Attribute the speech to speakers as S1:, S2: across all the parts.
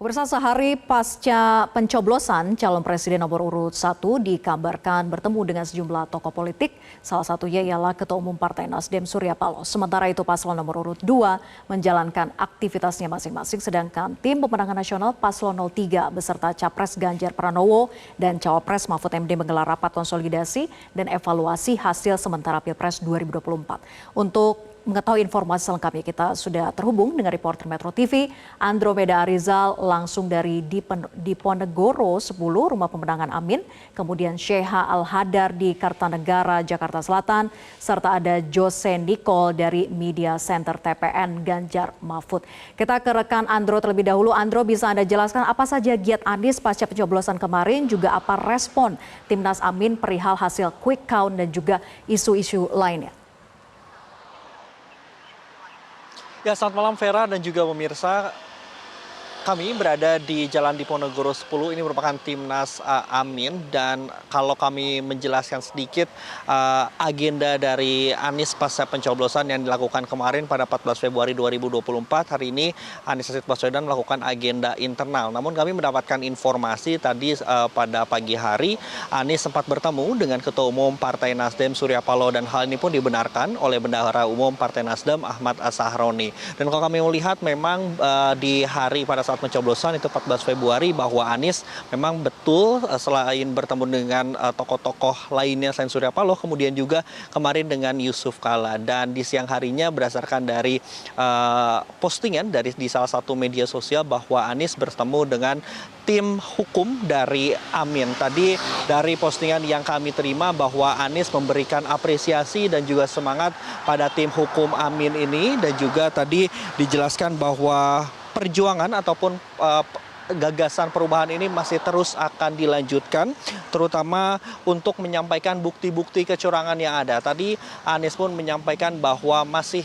S1: Pemirsa, sehari pasca pencoblosan, calon presiden nomor urut 1 dikabarkan bertemu dengan sejumlah tokoh politik, salah satunya ialah Ketua Umum Partai Nasdem Surya Paloh. Sementara itu paslon nomor urut 2 menjalankan aktivitasnya masing-masing, sedangkan tim pemenangan nasional paslon 03 beserta Capres Ganjar Pranowo dan Cawapres Mahfud MD menggelar rapat konsolidasi dan evaluasi hasil sementara Pilpres 2024. Untuk mengetahui informasi selengkapnya kita sudah terhubung dengan reporter Metro TV Andromeda Arizal langsung dari Diponegoro 10 Rumah Pemenangan Amin, kemudian Sheha Al-Hadar di Kartanegara Jakarta Selatan, serta ada Jose Nicole dari Media Center TPN Ganjar Mahfud. Kita ke rekan Andro terlebih dahulu. Andro, bisa Anda jelaskan apa saja giat Anies pasca pencoblosan kemarin, juga apa respon Timnas Amin perihal hasil quick count dan juga isu-isu lainnya?
S2: Ya, selamat malam Vera dan juga pemirsa. Kami berada di Jalan Diponegoro 10, ini merupakan Timnas Amin, dan kalau kami menjelaskan sedikit agenda dari Anies pasca pencoblosan yang dilakukan kemarin pada 14 Februari 2024, hari ini Anies Rashid Baswedan melakukan agenda internal. Namun kami mendapatkan informasi tadi pada pagi hari Anies sempat bertemu dengan Ketua Umum Partai Nasdem Surya Paloh, dan hal ini pun dibenarkan oleh Bendahara Umum Partai Nasdem Ahmad Sahroni. Dan kalau kami melihat memang di hari pada saat pencoblosan itu 14 Februari bahwa Anies memang betul selain bertemu dengan tokoh-tokoh lainnya selain Surya Paloh, kemudian juga kemarin dengan Yusuf Kala, dan di siang harinya berdasarkan dari postingan di salah satu media sosial bahwa Anies bertemu dengan tim hukum dari Amin. Tadi dari postingan yang kami terima bahwa Anies memberikan apresiasi dan juga semangat pada tim hukum Amin ini, dan juga tadi dijelaskan bahwa perjuangan ataupun gagasan perubahan ini masih terus akan dilanjutkan, terutama untuk menyampaikan bukti-bukti kecurangan yang ada. Tadi Anies pun menyampaikan bahwa masih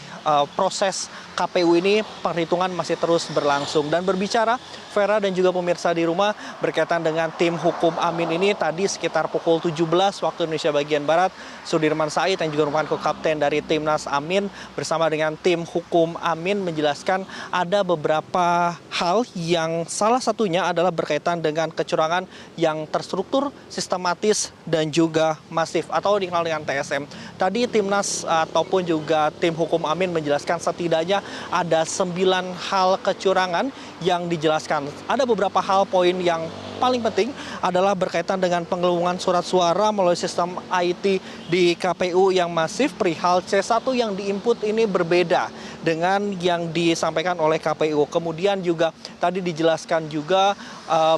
S2: proses KPU ini perhitungan masih terus berlangsung. Dan berbicara Vera dan juga pemirsa di rumah berkaitan dengan tim hukum Amin ini, tadi sekitar pukul 17 waktu Indonesia bagian Barat, Sudirman Said yang juga merupakan kapten dari Timnas Amin bersama dengan tim hukum Amin menjelaskan ada beberapa hal yang salah satunya adalah berkaitan dengan kecurangan yang terstruktur, sistematis, dan juga masif atau dikenal dengan TSM. Tadi Timnas ataupun juga tim hukum Amin menjelaskan setidaknya ada 9 hal kecurangan yang dijelaskan. Ada beberapa hal poin yang paling penting adalah berkaitan dengan penggelembungan surat suara melalui sistem IT di KPU yang masif. Perihal C1 yang diinput ini berbeda dengan yang disampaikan oleh KPU. Kemudian juga tadi dijelaskan juga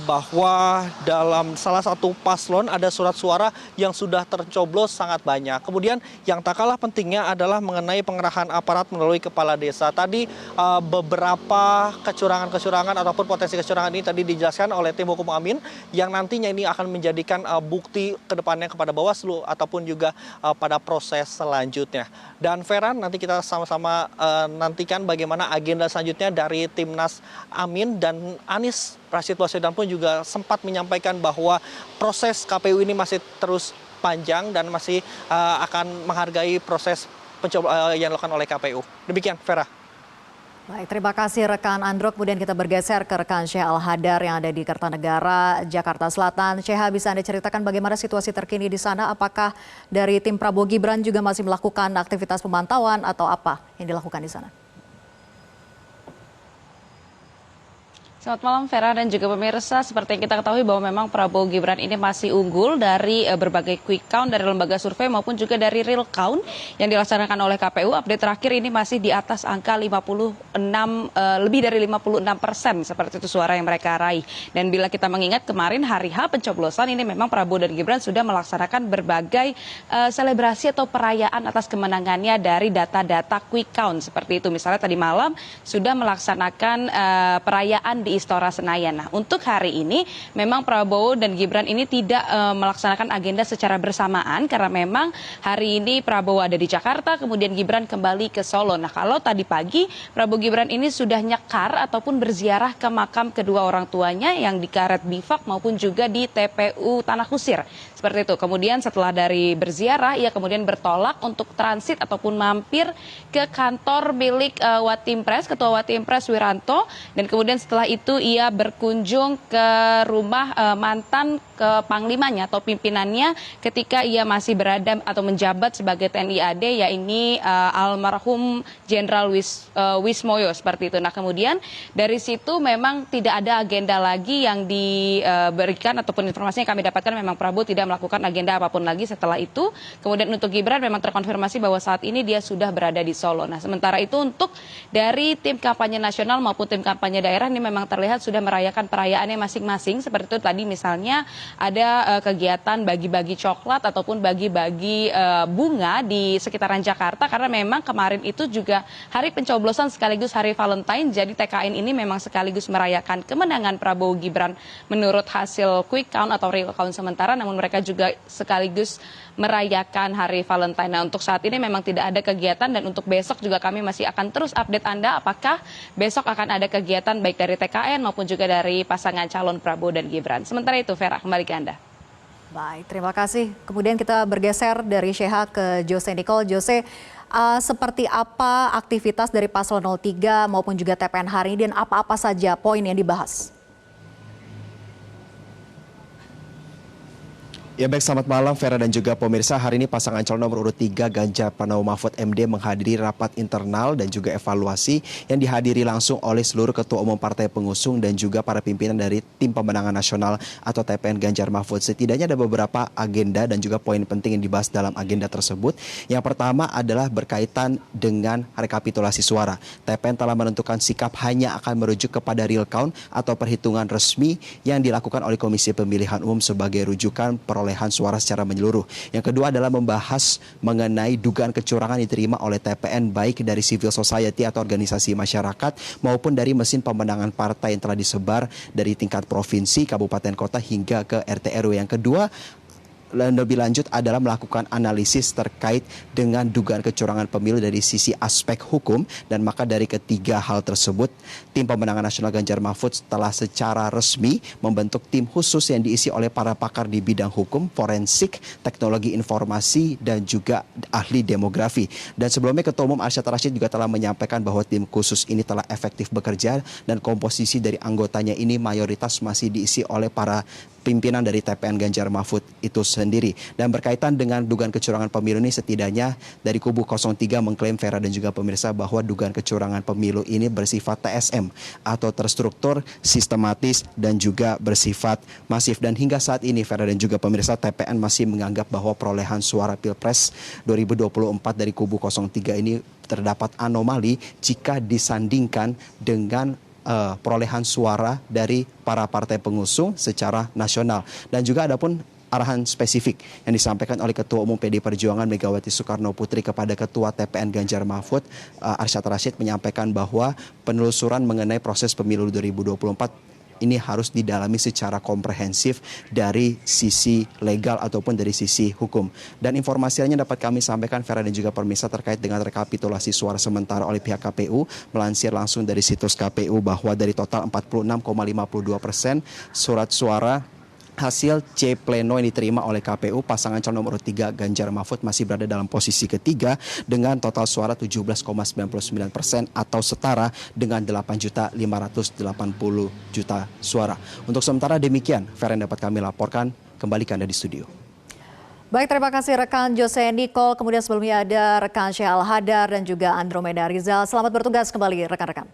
S2: bahwa dalam salah satu paslon ada surat suara yang sudah tercoblos sangat banyak. Kemudian yang tak kalah pentingnya adalah mengenai pengerahan aparat melalui kepala desa. Tadi beberapa kecurangan-kecurangan ataupun potensi kecurangan ini tadi dijelaskan oleh tim hukum Amin yang nantinya ini akan menjadikan bukti kedepannya kepada Bawaslu ataupun juga pada proses selanjutnya. Dan Vera, nanti kita sama-sama nantikan bagaimana agenda selanjutnya dari Timnas Amin, dan Anies Rashid Baswedan pun juga sempat menyampaikan bahwa proses KPU ini masih terus panjang dan masih akan menghargai proses yang dilakukan oleh KPU. Demikian, Vera.
S1: Baik, terima kasih rekan Andro. Kemudian kita bergeser ke rekan Sheha Al-Hadar yang ada di Kartanegara, Jakarta Selatan. Sheha, bisa Anda ceritakan bagaimana situasi terkini di sana? Apakah dari tim Prabowo Gibran juga masih melakukan aktivitas pemantauan atau apa yang dilakukan di sana?
S3: Selamat malam Vera dan juga pemirsa. Seperti yang kita ketahui bahwa memang Prabowo Gibran ini masih unggul dari berbagai quick count dari lembaga survei maupun juga dari real count yang dilaksanakan oleh KPU. Update terakhir ini masih di atas angka 56, lebih dari 56% seperti itu suara yang mereka raih. Dan bila kita mengingat kemarin hari H pencoblosan ini memang Prabowo dan Gibran sudah melaksanakan berbagai selebrasi atau perayaan atas kemenangannya dari data-data quick count seperti itu. Misalnya tadi malam sudah melaksanakan perayaan di Istora Senayan. Nah, untuk hari ini memang Prabowo dan Gibran ini tidak melaksanakan agenda secara bersamaan karena memang hari ini Prabowo ada di Jakarta, kemudian Gibran kembali ke Solo. Nah, kalau tadi pagi Prabowo Gibran ini sudah nyekar ataupun berziarah ke makam kedua orang tuanya yang di Karet Bifak maupun juga di TPU Tanah Kusir. Seperti itu. Kemudian setelah dari berziarah, ia kemudian bertolak untuk transit ataupun mampir ke kantor milik Watimpres, Ketua Watimpres Wiranto, dan kemudian setelah itu itu ia berkunjung ke rumah mantan panglimanya atau pimpinannya ketika ia masih berada atau menjabat sebagai TNI AD, yaitu almarhum Jenderal Wismoyo seperti itu. Nah, kemudian dari situ memang tidak ada agenda lagi yang diberikan ataupun informasi yang kami dapatkan, memang Prabowo tidak melakukan agenda apapun lagi setelah itu. Kemudian untuk Gibran memang terkonfirmasi bahwa saat ini dia sudah berada di Solo. Nah, sementara itu untuk dari tim kampanye nasional maupun tim kampanye daerah ini memang terlihat sudah merayakan perayaannya masing-masing. Seperti itu tadi misalnya ada kegiatan bagi-bagi coklat ataupun bagi-bagi bunga di sekitaran Jakarta, karena memang kemarin itu juga hari pencoblosan sekaligus hari Valentine. Jadi TKN ini memang sekaligus merayakan kemenangan Prabowo Gibran menurut hasil quick count atau real count sementara, namun mereka juga sekaligus merayakan hari Valentine. Nah, untuk saat ini memang tidak ada kegiatan, dan untuk besok juga kami masih akan terus update Anda apakah besok akan ada kegiatan baik dari TKN maupun juga dari pasangan calon Prabowo dan Gibran. Sementara itu, Vera, kembali ke Anda.
S1: Baik, terima kasih. Kemudian kita bergeser dari Sheha ke Jose Nicole. Jose, seperti apa aktivitas dari Paslon 03 maupun juga TPN hari ini, dan apa-apa saja poin yang dibahas?
S4: Ya baik, selamat malam Vera dan juga pemirsa. Hari ini pasangan calon nomor urut 3 Ganjar Pranowo Mahfud MD menghadiri rapat internal dan juga evaluasi yang dihadiri langsung oleh seluruh ketua umum partai pengusung dan juga para pimpinan dari tim pemenangan nasional atau TPN Ganjar Mahfud. Setidaknya ada beberapa agenda dan juga poin penting yang dibahas dalam agenda tersebut. Yang pertama adalah berkaitan dengan rekapitulasi suara. TPN telah menentukan sikap hanya akan merujuk kepada real count atau perhitungan resmi yang dilakukan oleh Komisi Pemilihan Umum sebagai rujukan perolehan suara secara menyeluruh. Yang kedua adalah membahas mengenai dugaan kecurangan diterima oleh TPN baik dari civil society atau organisasi masyarakat maupun dari mesin pemenangan partai yang telah disebar dari tingkat provinsi, kabupaten, kota hingga ke RT RW. Yang kedua lebih lanjut adalah melakukan analisis terkait dengan dugaan kecurangan pemilu dari sisi aspek hukum, dan maka dari ketiga hal tersebut tim pemenangan nasional Ganjar Mahfud telah secara resmi membentuk tim khusus yang diisi oleh para pakar di bidang hukum, forensik, teknologi informasi dan juga ahli demografi. Dan sebelumnya Ketua Umum Arsyad Rashid juga telah menyampaikan bahwa tim khusus ini telah efektif bekerja dan komposisi dari anggotanya ini mayoritas masih diisi oleh para pimpinan dari TPN Ganjar Mahfud itu sendiri. Dan berkaitan dengan dugaan kecurangan pemilu ini, setidaknya dari kubu 03 mengklaim, Vera dan juga pemirsa, bahwa dugaan kecurangan pemilu ini bersifat TSM atau terstruktur, sistematis dan juga bersifat masif. Dan hingga saat ini, Vera dan juga pemirsa, TPN masih menganggap bahwa perolehan suara Pilpres 2024 dari kubu 03 ini terdapat anomali jika disandingkan dengan perolehan suara dari para partai pengusung secara nasional. Dan juga ada pun arahan spesifik yang disampaikan oleh Ketua Umum PD Perjuangan Megawati Soekarno Putri kepada Ketua TPN Ganjar Mahfud, Arsyad Rashid, menyampaikan bahwa penelusuran mengenai proses pemilu 2024 ini harus didalami secara komprehensif dari sisi legal ataupun dari sisi hukum. Dan informasi lainnya dapat kami sampaikan, Vera dan juga pemirsa, terkait dengan rekapitulasi suara sementara oleh pihak KPU. Melansir langsung dari situs KPU bahwa dari total 46,52% surat suara hasil C pleno yang diterima oleh KPU, pasangan calon nomor 3 Ganjar Mahfud masih berada dalam posisi ketiga dengan total suara 17,99% atau setara dengan 8.580.000 suara. Untuk sementara demikian, Vera yang dapat kami laporkan. Kembali ke Anda di studio.
S1: Baik, terima kasih rekan Jose Nicole. Kemudian sebelumnya ada rekan Sheha Al-Hadar dan juga Andromeda Rizal. Selamat bertugas kembali rekan-rekan.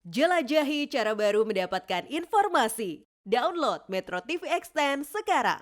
S5: Jelajahi cara baru mendapatkan informasi. Download Metro TV Extend sekarang.